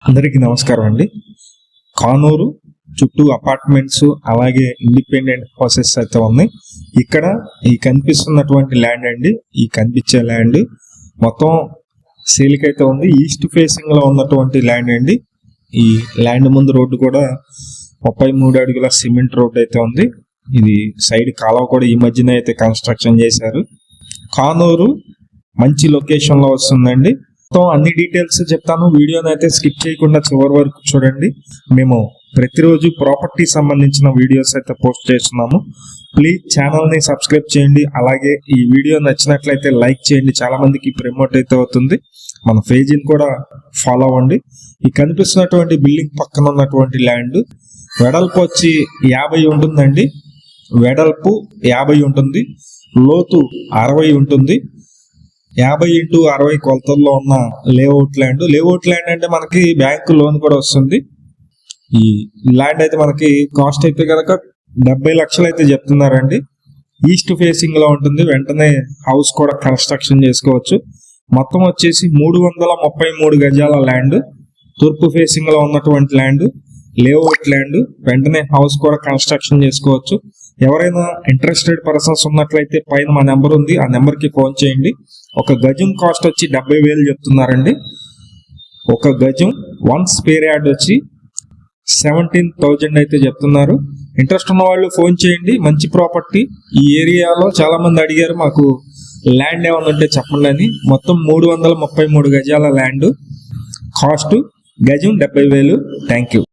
అందరికీ నమస్కారం అండి. కానూరు చుట్టూ అపార్ట్మెంట్స్ అలాగే ఇండిపెండెంట్ హౌసెస్ అయితే ఉన్నాయి. ఇక్కడ ఈ కనిపిస్తున్నటువంటి ల్యాండ్ అండి, ఈ కనిపించే ల్యాండ్ మొత్తం సేల్కి అయితే ఉంది. ఈస్ట్ ఫేసింగ్ లో ఉన్నటువంటి ల్యాండ్ అండి. ఈ ల్యాండ్ ముందు రోడ్డు కూడా 33 అడుగుల సిమెంట్ రోడ్ అయితే ఉంది. ఇది సైడ్ కాలువ కూడా ఈ మధ్యన అయితే కన్స్ట్రక్షన్ చేశారు. కానూరు మంచి లొకేషన్ లో వస్తుందండి. అన్ని డీటెయిల్స్ చెప్తాను, వీడియోని అయితే స్కిప్ చేయకుండా చివరి వరకు చూడండి. మేము ప్రతిరోజు ప్రాపర్టీ సంబంధించిన వీడియోస్ అయితే పోస్ట్ చేస్తున్నాము. ప్లీజ్ ఛానల్ ని సబ్స్క్రైబ్ చేయండి. అలాగే ఈ వీడియో నచ్చినట్లయితే లైక్ చేయండి, చాలా మందికి ప్రమోట్ అయితే అవుతుంది. మన పేజీని కూడా ఫాలో అవ్వండి. ఈ కనిపిస్తున్నటువంటి బిల్డింగ్ పక్కన ఉన్నటువంటి ల్యాండ్ వెడల్పు వచ్చి 50 ఉంటుందండి. వెడల్పు 50 ఉంటుంది, లోతు 60 ఉంటుంది. 50x60 కొలతల్లో ఉన్న లేఅవుట్ ల్యాండ్. లేఅవుట్ ల్యాండ్ అంటే మనకి బ్యాంకు లోన్ కూడా వస్తుంది. ఈ ల్యాండ్ అయితే మనకి కాస్ట్ అయితే కనుక 70 లక్షలు అయితే చెప్తున్నారండి. ఈస్ట్ ఫేసింగ్ లో ఉంటుంది, వెంటనే హౌస్ కూడా కన్స్ట్రక్షన్ చేసుకోవచ్చు. మొత్తం వచ్చేసి 333 గజాల ల్యాండ్, తూర్పు ఫేసింగ్ లో ఉన్నటువంటి ల్యాండ్, లేఅవుట్ ల్యాండ్, వెంటనే హౌస్ కూడా కన్స్ట్రక్షన్ చేసుకోవచ్చు. ఎవరైనా ఇంట్రెస్టెడ్ పర్సన్స్ ఉన్నట్లయితే పైన మా నెంబర్ ఉంది, ఆ నెంబర్ కి ఫోన్ చేయండి. ఒక గజం కాస్ట్ వచ్చి 70,000 చెప్తున్నారండి. ఒక గజం 1 స్క్వేర్ యార్డ్ వచ్చి 17,000 అయితే చెప్తున్నారు. ఇంట్రెస్ట్ ఉన్న వాళ్ళు ఫోన్ చేయండి. మంచి ప్రాపర్టీ. ఈ ఏరియాలో చాలా మంది అడిగారు మాకు ల్యాండ్ ఏమైనా ఉంటే చెప్పండి అని. మొత్తం 333 గజాల ల్యాండ్, కాస్ట్ గజం 70,000. Thank you.